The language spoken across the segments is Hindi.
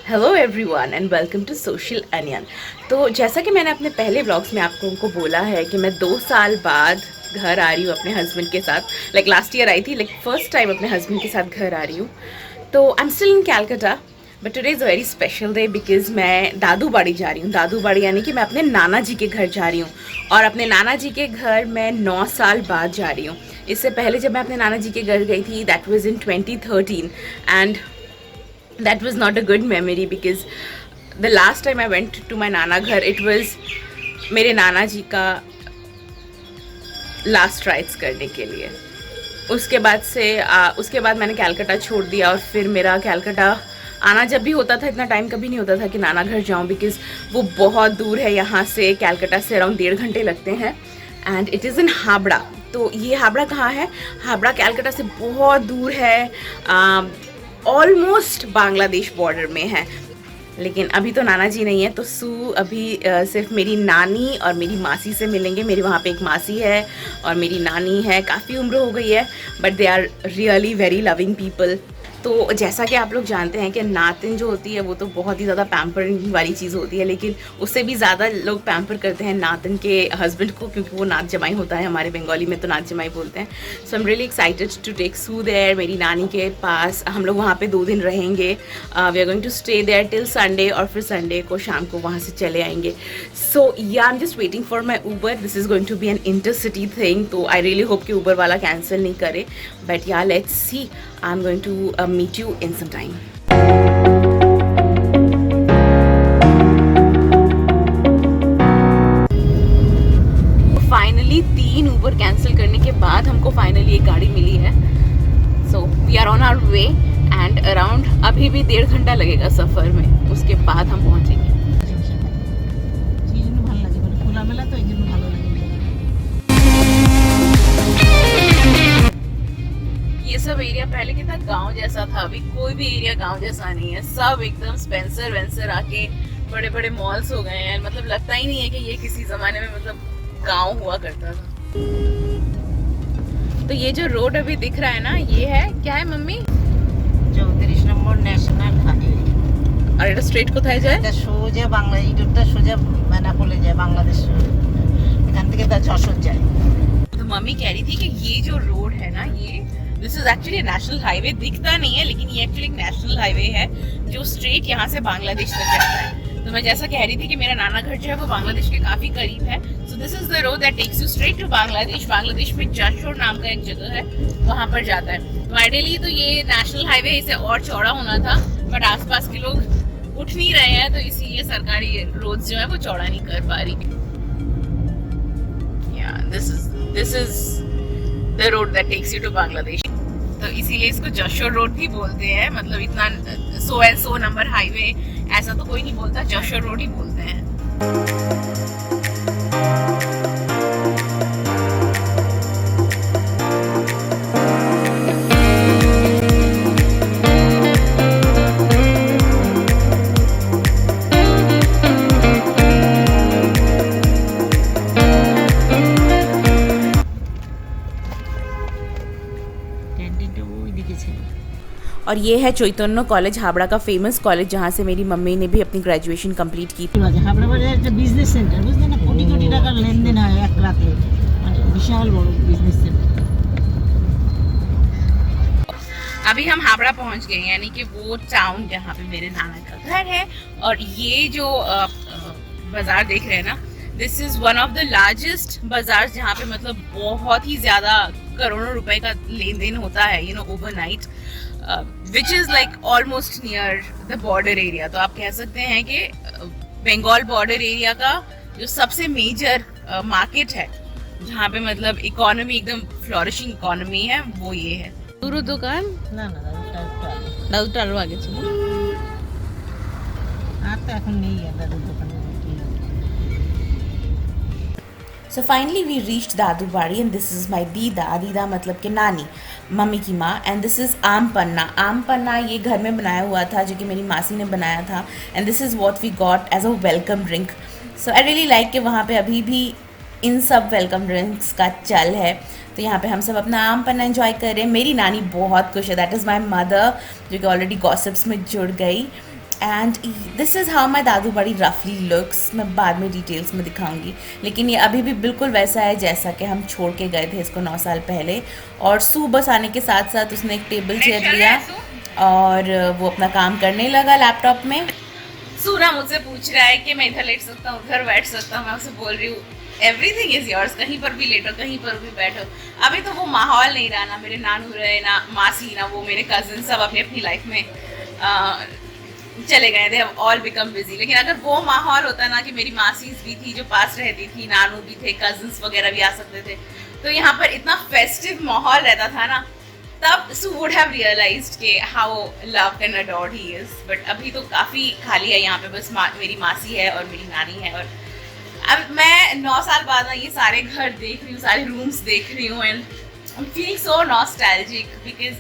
Hello everyone and welcome to Social Onion. तो जैसा कि मैंने अपने पहले व्लॉग्स में आपको उनको बोला है कि मैं 2 साल बाद घर आ रही हूँ अपने हस्बैंड के साथ। लास्ट ईयर आई थी, फर्स्ट टाइम अपने हस्बैंड के साथ घर आ रही हूँ। तो I am still in Calcutta, but today is a very special day because मैं दादू बाड़ी जा रही हूँ। दादू बाड़ी यानी कि मैं अपने नाना जी के घर जा रही हूँ, और अपने नाना जी के घर मैं 9 साल बाद जा रही हूँ। इससे पहले जब मैं अपने नाना जी के घर गई थी, that was in 2013, and that was not a good memory because the last time I went to my नाना घर it was मेरे नाना जी का लास्ट राइट्स करने के लिए। उसके बाद मैंने कैलकाटा छोड़ दिया, और फिर मेरा कैलकाटा आना जब भी होता था, इतना टाइम कभी नहीं होता था कि नाना घर जाऊं, बिकॉज वो बहुत दूर है यहाँ से। कैलकाटा से अराउंड 1.5 घंटे लगते हैं, and it is in Howrah. तो ये हावड़ा कहाँ है? हावड़ा कैलकाटा से बहुत दूर है, ऑलमोस्ट बांग्लादेश बॉर्डर में है। लेकिन अभी तो नाना जी नहीं है, तो सू अभी सिर्फ मेरी नानी और मेरी मासी से मिलेंगे। मेरी वहाँ पे एक मासी है और मेरी नानी है, काफ़ी उम्र हो गई है, but they are really very loving people. तो जैसा कि आप लोग जानते हैं कि नातिन जो होती है वो तो बहुत ही ज़्यादा पैम्परिंग वाली चीज़ होती है, लेकिन उससे भी ज़्यादा लोग पैम्पर करते हैं नातिन के हस्बैंड को, क्योंकि वो नात जमाई होता है। हमारे बंगाली में तो नात जमाई बोलते हैं। So I am really excited to take you there, मेरी नानी के पास। हम लोग वहाँ पे 2 दिन रहेंगे। We are going to stay there till Sunday, और फिर संडे को शाम को वहाँ से चले आएंगे। So yeah I am just waiting for my Uber. This is going to be an intercity thing, तो आई रियली होप कि ऊबर वाला कैंसिल नहीं करे, but yeah let's see. I'm going to meet you in some time. Finally 3 Uber cancel करने के बाद हमको फाइनली एक गाड़ी मिली है। So we are on our way, and around अभी भी 1.5 घंटा लगेगा सफ़र में, उसके बाद हम पहुंचेंगे। ये सब एरिया पहले कितना गांव जैसा था, अभी कोई भी एरिया गांव जैसा नहीं है। सब एकदम स्पेंसर वेंसर आके बड़े बड़े मॉल्स हो गए हैं। मतलब लगता ही नहीं है कि ये किसी जमाने में मतलब गांव हुआ करता था। तो ये जो रोड अभी दिख रहा है ना, ये है क्या है मम्मी? 34 নম্বর ন্যাশনাল হাইওয়ে। আর এটা স্ট্রেট কোথায় যায়? এটা সোজা বাংলা, ইউটিউবটা সোজা বেনাপোলে যায়, বাংলাদেশ। এখান থেকে তা যশোর যায়। तो मम्मी कह रही थी कि ये जो रोड है ना, ये this is actually national highway. दिखता नहीं है, लेकिन ये एक्चुअली एक नेशनल हाईवे है जो स्ट्रेट यहाँ से बांग्लादेश तक जाता है। तो मैं जैसा कह रही थी कि मेरा नाना घर जो है वो बांग्लादेश के काफी करीब है। So this is the road that takes you straight to Bangladesh. Bangladesh में जशोर नाम का एक जगह है, वहां पर जाता है। तो आइडियली तो ये नेशनल हाईवे इसे और चौड़ा होना था, बट आसपास के लोग उठ नहीं रहे हैं, तो इसीलिए सरकारी रोड जो है वो चौड़ा नहीं कर पा रही। This is the road that takes you to Bangladesh. तो इसीलिए इसको जशोर रोड भी बोलते हैं। मतलब इतना so and so number highway ऐसा तो कोई नहीं बोलता, जशोर रोड ही बोलते हैं। और ये है चैतन्य कॉलेज, हावड़ा का फेमस कॉलेज, जहाँ से मेरी मम्मी ने भी अपनी ग्रेजुएशन कंप्लीट की। हावड़ा बाजार একটা বিজনেস সেন্টার, বুঝলেন না? কোটি কোটি টাকার লেনদেন হয় এক রাতে, মানে বিশাল বড় বিজনেস सेंटर। अभी हम हावड़ा पहुंच गए, यानी कि वो टाउन जहाँ पे मेरे नाना का घर है। और ये जो बाजार देख रहे हैं ना, this is one of the largest बाजार, जहाँ पे मतलब बहुत ही ज्यादा करोड़ों रुपए का लेन देन होता है, you know, overnight, which is like almost near the border area. तो आप कह सकते हैं कि बंगाल बॉर्डर एरिया का जो सबसे मेजर मार्केट है, जहाँ पे मतलब इकोनॉमी एकदम फ्लोरिशिंग इकोनॉमी है, वो ये है। পুরো দোকান না না দাদুটা আরো আগে ছিল, আর তো এখন নেই দাদুর দোকানে। So finally we reached दादू बाड़ी, and this is my दीदा। दीदा मतलब कि नानी, मम्मी की माँ। एंड दिस इज़ आम पन्ना। आम पन्ना ये घर में बनाया हुआ था, जो कि मेरी मासी ने बनाया था, and this is what we got as a welcome drink. So I really like कि वहाँ पे अभी भी इन सब वेलकम ड्रिंक्स का चल है। तो यहाँ पे हम सब अपना आम पन्ना एंजॉय कर रहे हैं। मेरी नानी बहुत खुश है, दैट इज़ माई मदर, जो कि ऑलरेडी गॉसिप्स में जुड़ गई। And this is how my दादू बड़ी रफली लुक्स। मैं बाद में डिटेल्स में दिखाऊंगी, लेकिन ये अभी भी बिल्कुल वैसा है जैसा कि हम छोड़ के गए थे इसको 9 साल पहले। और सू बस आने के साथ साथ उसने एक टेबल चेयर लिया और वो अपना काम करने लगा लैपटॉप में। सूरा मुझसे पूछ रहा है कि मैं इधर लेट सकता हूँ, उधर बैठ सकता हूँ। मैं उसे बोल रही हूँ एवरीथिंग इज़ योर्स, कहीं पर भी लेटो, कहीं पर भी बैठो। अभी तो वो माहौल नहीं रहा, ना मेरे नानू रहे, ना मासी, ना वो मेरे कजिन, सब अपनी अपनी लाइफ में चले गए थे, ऑल बिकम बिजी। लेकिन अगर वो माहौल होता ना कि मेरी मासीज भी थी जो पास रहती थी, नानू भी थे, कजिन्स वगैरह भी आ सकते थे, तो यहाँ पर इतना फेस्टिव माहौल रहता था ना, तब सू वुड हैव रियलाइज्ड कि how loved and adored he is. But अभी तो काफ़ी खाली है यहाँ पे, बस मेरी मासी है और मेरी नानी है। और अब मैं 9 साल बाद ना ये सारे घर देख रही हूँ, सारे रूम्स देख रही हूँ, and I am feeling so nostalgic because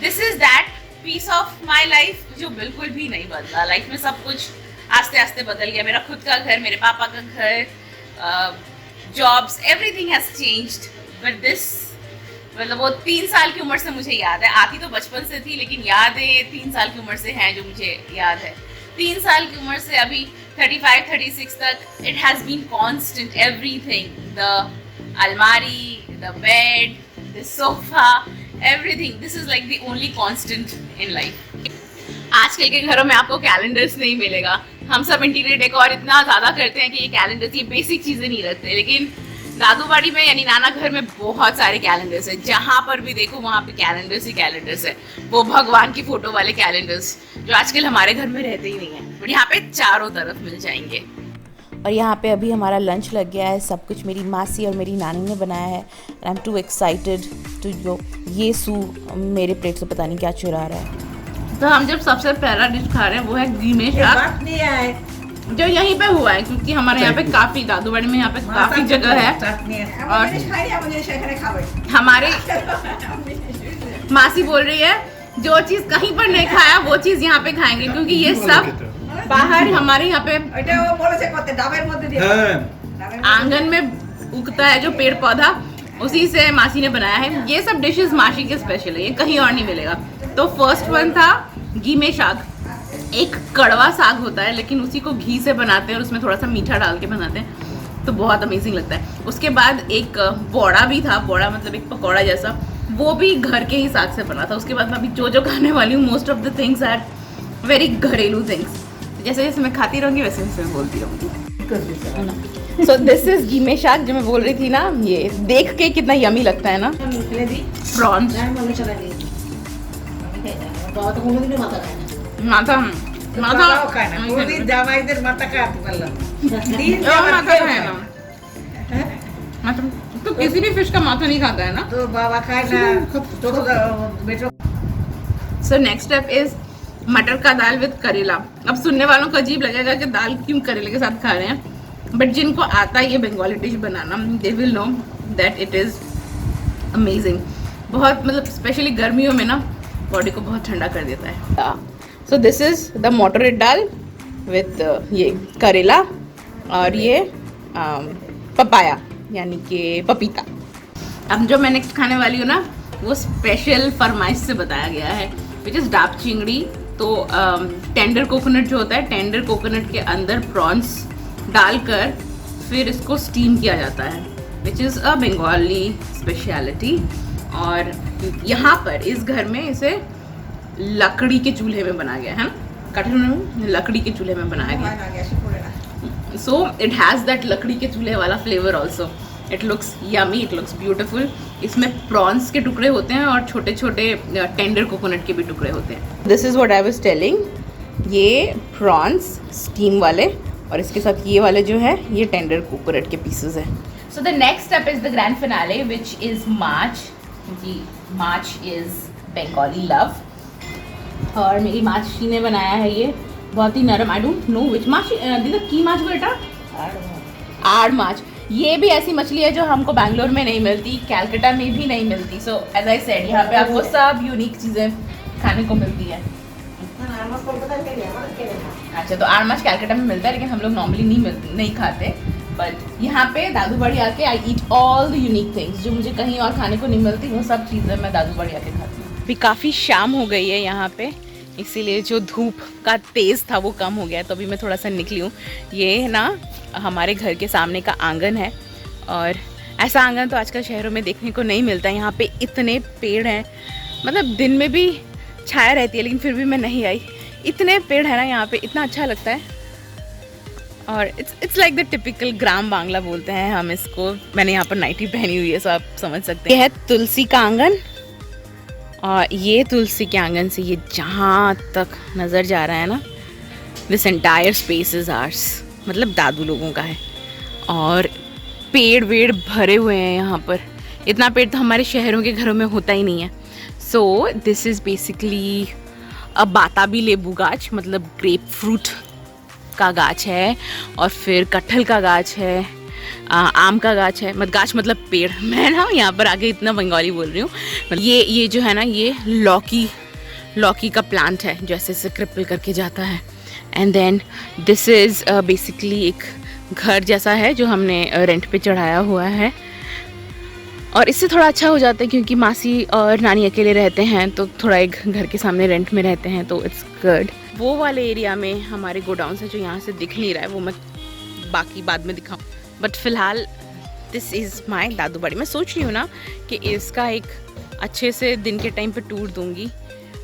this is that piece of my life जो बिल्कुल भी नहीं बदला। लाइफ में सब कुछ आस्ते आस्ते बदल गया। मेरा खुद का घर, मेरे पापा का घर, jobs, everything has changed. But this, मतलब वो 3 साल की उम्र से मुझे याद है, आती तो बचपन से थी लेकिन यादें 3 साल की उम्र से हैं जो मुझे याद है। 3 साल की उम्र से अभी 35-36 तक it has been constant, everything, the अलमारी, the bed, the sofa, everything. This is like the only constant in life. आजकल के घरों में आपको कैलेंडर्स नहीं मिलेगा। हम सब इंटीरियर डेकोर इतना ज़्यादा करते हैं कि ये कैलेंडर्स, ये बेसिक चीज़ें नहीं रखते। लेकिन दादू बाड़ी में यानी नाना घर में बहुत सारे कैलेंडर्स हैं। जहाँ पर भी देखो वहाँ पे कैलेंडर्स ही कैलेंडर्स है। वो भगवान की फोटो वाले कैलेंडर्स जो आजकल हमारे घर में रहते ही नहीं हैं, बट यहाँ पे चारों तरफ मिल जाएंगे। और यहाँ पे अभी हमारा लंच लग गया है। सब कुछ मेरी मासी और मेरी नानी ने बनाया है। And I am too excited to जो ये सू मेरे प्लेट से पता नहीं क्या चुरा रहा है। तो हम जब सबसे पहला डिश खा रहे हैं वो है घी में शाक, जो यहीं पे हुआ है क्योंकि हमारे यहाँ पे काफ़ी, दादूबाड़ी में यहाँ पे काफ़ी जगह है। और हमारे मासी बोल रही है जो चीज़ कहीं पर नहीं खाया वो चीज़ यहाँ पे खाएंगे, क्योंकि ये सब बाहर हमारे यहाँ पे आंगन में उगता है जो पेड़ पौधा, उसी से मासी ने बनाया है। ये सब डिशेस मासी के स्पेशल है, ये कहीं और नहीं मिलेगा। तो फर्स्ट वन था घी में साग। एक कड़वा साग होता है लेकिन उसी को घी से बनाते हैं और उसमें थोड़ा सा मीठा डाल के बनाते हैं, तो बहुत अमेजिंग लगता है। उसके बाद एक बोड़ा भी था, बोड़ा मतलब एक पकौड़ा जैसा, वो भी घर के ही साग से बना था। उसके बाद मैं अभी जो खाने वाली हूँ, most of the things are very घरेलू थिंग्स। जैसे जैसे मैं खाती रहूँगी वैसे वैसे मैं बोलती रहूँगी। सो दिस इज घी में शाक जो मैं बोल रही थी ना, ये देख के कितना यमी लगता है ना। प्रॉन्स, माथा तो किसी भी फिश का माथा नहीं खाता है ना, तो बाबा खाए ना। सो नेक्स्ट स्टेप इज मटर का दाल विद करेला। अब सुनने वालों को अजीब लगेगा कि दाल क्यों करेले के साथ खा रहे हैं, बट जिनको आता है ये Bengali dish banana, they will know that it is amazing. बहुत, मतलब स्पेशली गर्मियों में ना बॉडी को बहुत ठंडा कर देता है। सो दिस इज़ द मटर दाल विद ये करेला और ये पपाया यानी कि पपीता। अब जो मैं नेक्स्ट खाने वाली हूँ ना वो स्पेशल फरमाइश से बताया गया है, विच इज़ डाब चिंगड़ी। तो टेंडर कोकोनट जो होता है, टेंडर कोकोनट के अंदर प्रॉन्स डालकर फिर इसको स्टीम किया जाता है, which is a Bengali speciality. और यहाँ पर इस घर में इसे लकड़ी के चूल्हे में बनाया गया है ना, कटहल में लकड़ी के चूल्हे में बनाया गया। सो इट हैज़ दैट लकड़ी के चूल्हे वाला flavour also. It looks yummy, it looks beautiful. इसमें प्रॉन्स के टुकड़े होते हैं और छोटे छोटे टेंडर कोकोनट के भी टुकड़े होते हैं। This is what I was telling, ये प्रॉन्स स्टीम वाले और इसके साथ ये वाले जो है ये टेंडर कोकोनट के पीसेस हैं। So the next step is the grand finale which is March, क्योंकि मार्च इज़ बंगाली लव। और मेरी माची ने बनाया है ये, बहुत ही नरम। आई डोंट नो विच माछ, दीदा की माछ बेटा, आड़ माछ। ये भी ऐसी मछली है जो हमको बैंगलोर में नहीं मिलती, कैलकाटा में भी नहीं मिलती। सो एज आई सेड यहाँ पे आपको सब यूनिक चीज़ें खाने को मिलती है। अच्छा, तो आड़ माछ कैलकाटा में मिलता है लेकिन हम लोग नॉर्मली नहीं खाते, बट यहाँ पे दादू बाड़ी आके I eat all the unique things जो मुझे कहीं और खाने को नहीं मिलती, वो सब चीज़ें मैं दादू बाड़ी आके खाती हूँ। अभी काफ़ी शाम हो गई है यहाँ पे, इसीलिए जो धूप का तेज़ था वो कम हो गया, तो अभी मैं थोड़ा सा निकली हूँ। ये ना हमारे घर के सामने का आंगन है, और ऐसा आंगन तो आजकल शहरों में देखने को नहीं मिलता। यहाँ पे इतने पेड़ हैं, मतलब दिन में भी छाया रहती है, लेकिन फिर भी मैं नहीं आई। इतने पेड़ है ना यहाँ पे, इतना अच्छा लगता है। और इट्स लाइक द टिपिकल ग्राम बांग्ला बोलते हैं हम इसको। मैंने यहाँ पर नाइटी पहनी हुई है, सो आप समझ सकते हैं। यह है तुलसी का आंगन, और ये तुलसी के आंगन से ये जहाँ तक नज़र जा रहा है ना, this entire space is hours, मतलब दादू लोगों का है। और पेड़ वेड़ भरे हुए हैं यहाँ पर। इतना पेड़ तो हमारे शहरों के घरों में होता ही नहीं है। So this is basically a बाताबी लेबू गाछ, मतलब ग्रेप फ्रूट का गाछ है। और फिर कटहल का गाछ है, आम का गाछ है। गाछ मतलब पेड़। मैं ना यहाँ पर आके इतना बंगाली बोल रही हूँ। ये जो है ना, ये लौकी का प्लांट है, जैसे से क्रिपल करके जाता है। And then this is basically एक घर जैसा है जो हमने रेंट पे चढ़ाया हुआ है। और इससे थोड़ा अच्छा हो जाता है क्योंकि मासी और नानी अकेले रहते हैं, तो थोड़ा एक घर के सामने रेंट में रहते हैं, तो इट्स गुड। वो वाले एरिया में हमारे गोडाउन से जो यहाँ से दिख नहीं रहा है, वो मैं बाकी बाद में दिखाऊँ। बट फिलहाल दिस इज़ माई दादू बाड़ी। मैं सोच रही हूँ ना कि इसका एक अच्छे से दिन के टाइम पे टूर दूँगी।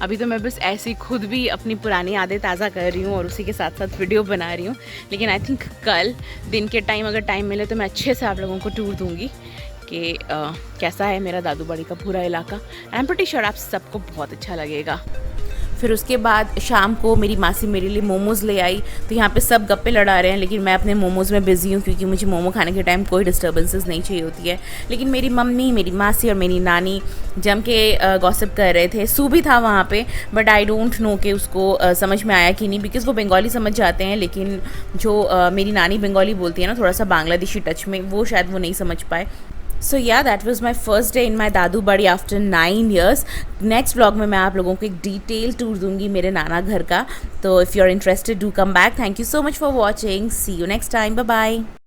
अभी तो मैं बस ऐसे ही खुद भी अपनी पुरानी यादें ताज़ा कर रही हूँ और उसी के साथ साथ वीडियो बना रही हूँ। लेकिन आई थिंक कल दिन के टाइम अगर टाइम मिले तो मैं अच्छे से आप लोगों को टूर दूँगी कि कैसा है मेरा दादू बाड़ी का पूरा इलाका। आई एम प्रीटी श्योर आप सबको बहुत अच्छा लगेगा। फिर उसके बाद शाम को मेरी मासी मेरे लिए मोमोज़ ले आई, तो यहाँ पे सब गप्पे लड़ा रहे हैं, लेकिन मैं अपने मोमोज़ में बिज़ी हूँ क्योंकि मुझे मोमो खाने के टाइम कोई डिस्टर्बेंसेस नहीं चाहिए होती है। लेकिन मेरी मम्मी, मेरी मासी और मेरी नानी जम के गॉसिप कर रहे थे। सू भी था वहाँ पे, बट आई डोंट नो कि उसको समझ में आया कि नहीं, बिकॉज़ वो बंगाली समझ जाते हैं, लेकिन जो मेरी नानी बंगाली बोलती है ना, थोड़ा सा बांग्लादेशी टच में, वो शायद वो नहीं समझ पाए। So yeah that was my first day in my दादू बाड़ी आफ्टर 9 years। नेक्स्ट व्लॉग में मैं आप लोगों को एक डिटेल टूर दूंगी मेरे नाना घर का। तो if you are interested do come back. Thank you so much for watching. See you next time. Bye bye.